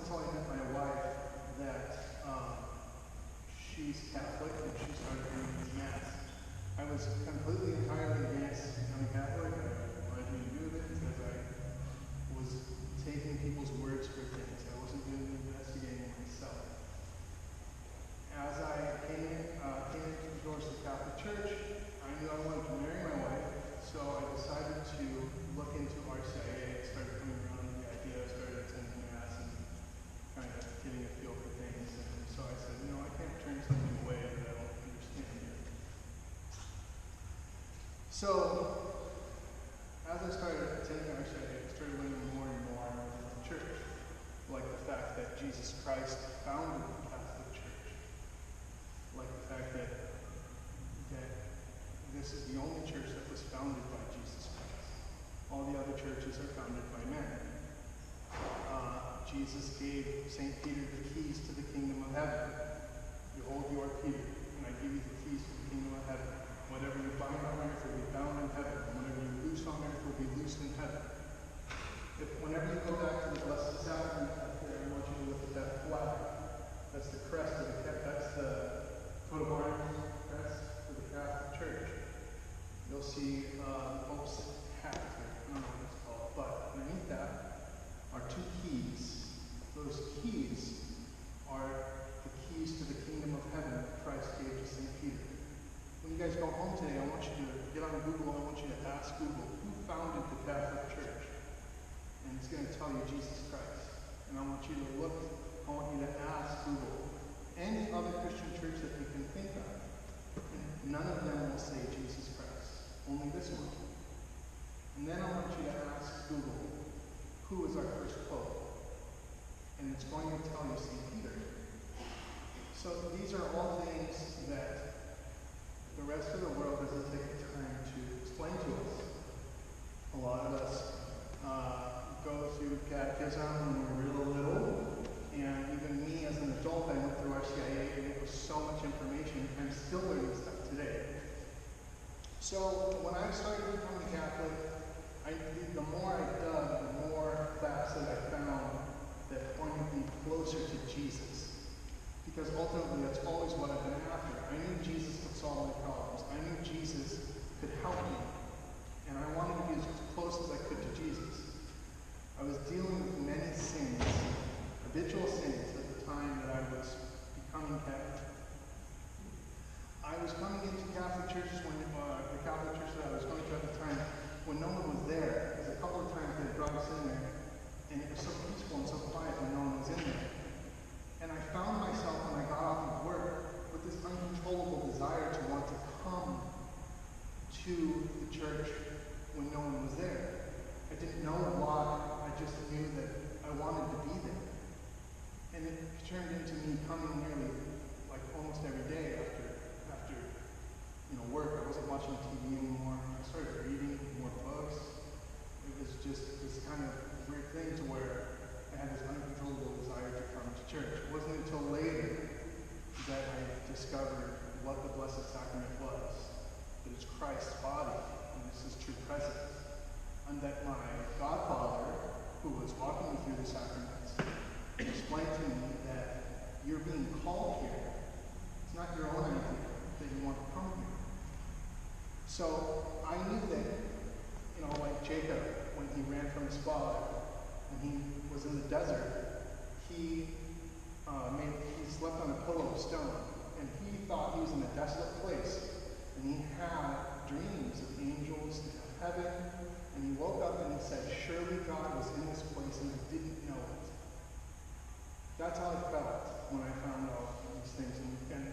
until I met my wife that she's Catholic and she started doing this Mass. I was completely entirely against becoming Catholic. I wanted to do it because I was taking people's words for things. I wasn't doing the investigating myself. As I came into the doors of the Catholic Church, I knew I wanted to marry my wife, so I decided to look into RCIA. I started coming around with the idea. I started attending Mass and kind of getting a feel for things. And so I said, I can't turn something away that I don't understand yet. So, as I started attending RCIA, I started learning more and more about the church, like the fact that Jesus Christ founded the Catholic Church, like the fact that this is the only church that was founded by Jesus Christ. All the other churches are founded by men. Jesus gave St. Peter the keys to the kingdom of heaven. Behold, you are Peter, and I give you the keys to the kingdom of heaven. Whatever you bind on earth will be bound in heaven, and whatever you loose on earth will be loosed in heaven. Whenever you go back to the Blessed Sacrament up there, I want you to look at that flag. That's the crest of that's the coat of arms crest for the Catholic Church. You'll see Pope's hat there. I don't know what it's called, but underneath that are two keys. Those keys are the keys to the kingdom of heaven that Christ gave to St. Peter. When you guys go home today, I want you to get on Google and I want you to ask Google, who founded the Catholic Church? And it's going to tell you Jesus Christ. And I want you to ask Google any other Christian church that you can think of. And none of them will say Jesus Christ. Only this one. And then I want you to ask Google, who is our first pope? And it's going to tell you St. Peter. So these are all things that the rest of the world doesn't take the time to explain to us. A lot of us go through catechism when we're real little, and even me as an adult, I went through RCIA, and it was so much information. I'm still learning stuff today. So when I started becoming Catholic, the more I dug, the more facts that I found that pointed me closer to Jesus. Because ultimately, that's always what I've been after. I knew Jesus could solve my problems. I knew Jesus could help me. And I wanted to be as close as I could to Jesus. I was dealing with many sins, habitual sins, at the time that I was becoming Catholic. I was coming into Catholic churches when the Catholic church that I was going to at the time, when no one was there. Because a couple of times they brought us in there, and it was so peaceful and so quiet when no one was in there. And I found myself when I got off of work with this uncontrollable desire to want to come to the church when no one was there. I didn't know why, I just knew that I wanted to be there. And it turned into me coming nearly like almost every day after work. I wasn't watching TV anymore. I started reading more books. It was just this kind of weird thing to where I had this uncontrollable desire to come to church. It wasn't until later that I discovered what the Blessed Sacrament was. That it's Christ's body, and this is true presence. And that my godfather, who was walking me through the sacraments, explained to me that you're being called here. It's not your own idea that you want to come here. So I knew that, like Jacob, when he ran from his father, and he was in the desert, he slept on a pillow of stone, and he thought he was in a desolate place, and he had dreams of angels and of heaven, and he woke up and he said, surely God was in this place, and I didn't know it. That's how I felt when I found out these things, and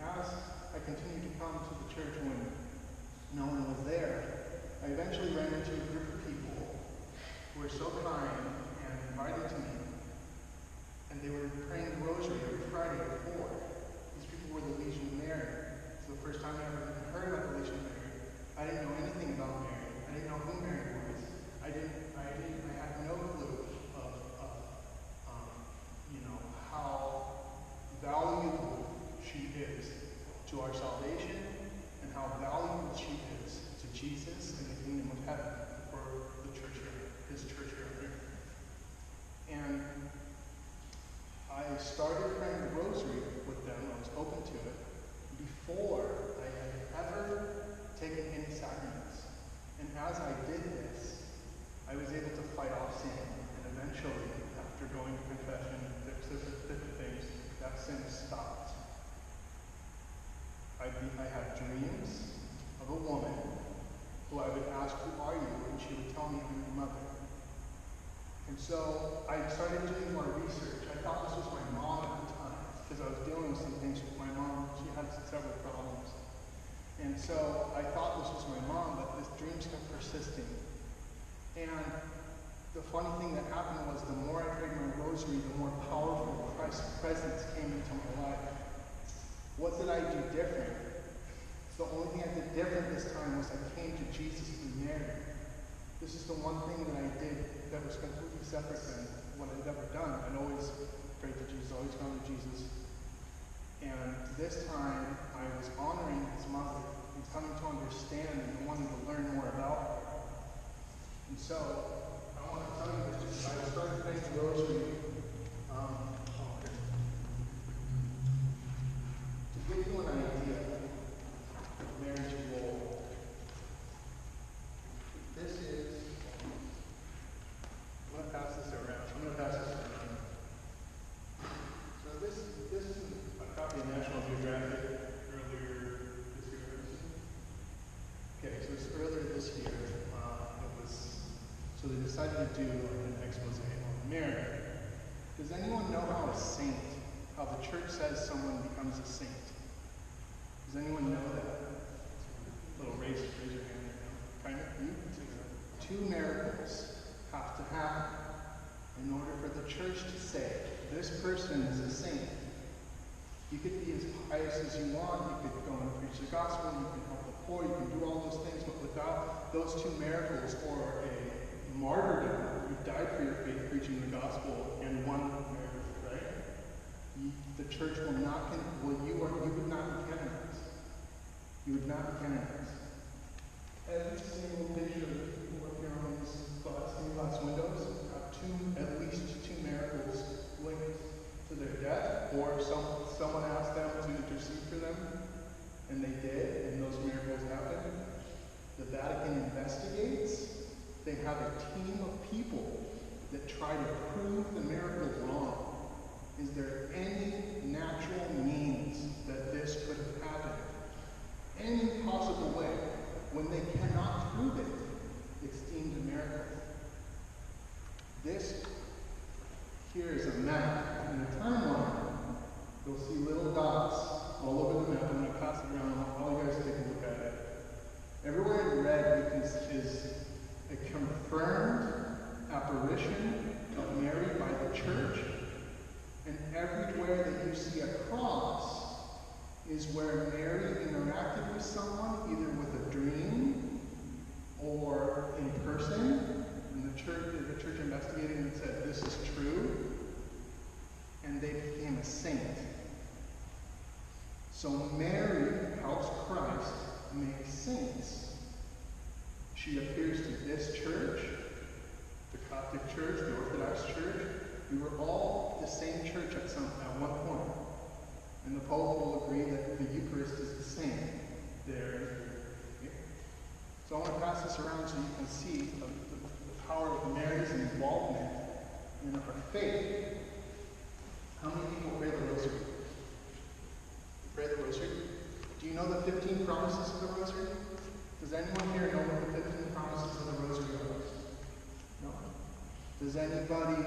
as I continued to come to the church when no one was there, I eventually ran into a group of people who were so kind and invited to me, and they were praying the rosary every Friday at 4. These people were the Legion of Mary. It's the first time I ever heard about the Legion of Mary. I didn't know anything about Mary. I didn't know who Mary was. I had no clue And so I started doing more research. I thought this was my mom at the time, because I was dealing with some things with my mom. She had several problems. And so I thought this was my mom, but this dream kept persisting. And the funny thing that happened was the more I prayed my rosary, the more powerful Christ's presence came into my life. What did I do different? The only thing I did different this time was I came to Jesus through Mary. This is the one thing that I did that was completely separate than what I'd ever done. I'd always prayed to Jesus, always gone to Jesus. And this time, I was honoring his mother and coming to understand and wanting to learn more about her. And so, I want to tell you this. I started praying the rosary. To give you an idea of Mary's role, this is, I'm going to pass this around. So this is a copy of National Geographic earlier this year. Okay, so it's earlier this year. So they decided to do an expose on Mary. Does anyone know how the church says someone becomes a saint? Does anyone know that? Little raise your hand. Kind of, you? 2 miracles have to happen in order for the church to say, this person is a saint. You could be as pious as you want, you could go and preach the gospel, you can help the poor, you can do all those things, but without those 2 miracles or a martyrdom, you died for your faith preaching the gospel and one miracle, right? The church will not, you would not be canonized. You would not be canonized. Every single picture of people up here on these glass windows have at least 2 miracles linked to their death, or someone asked them to intercede for them, and they did, and those miracles happened. The Vatican investigates. They have a team of people that try to prove the miracle wrong. Is there any natural means that this could have happened? Any possible way? When they cannot prove it, it's deemed a miracle. This here is a map and a timeline. You'll see little dots all over the map. I'm going to pass it around. All you guys take a look at it. Everywhere in red is a confirmed apparition of Mary by the church. And everywhere that you see a cross is where Mary interacted with someone, either with a dream or in person. And the church investigated and said, this is true. And they became a saint. So Mary helps Christ make saints. She appears to this church, the Coptic Church, the Orthodox Church. We were all the same church at one point. And the Pope will agree that the Eucharist is the same there. So I want to pass this around so you can see the power of Mary's involvement in her faith. How many people pray the Rosary? You pray the Rosary? Do you know the 15 promises of the Rosary? Does anyone here know what the 15 promises of the Rosary are? No? Does anybody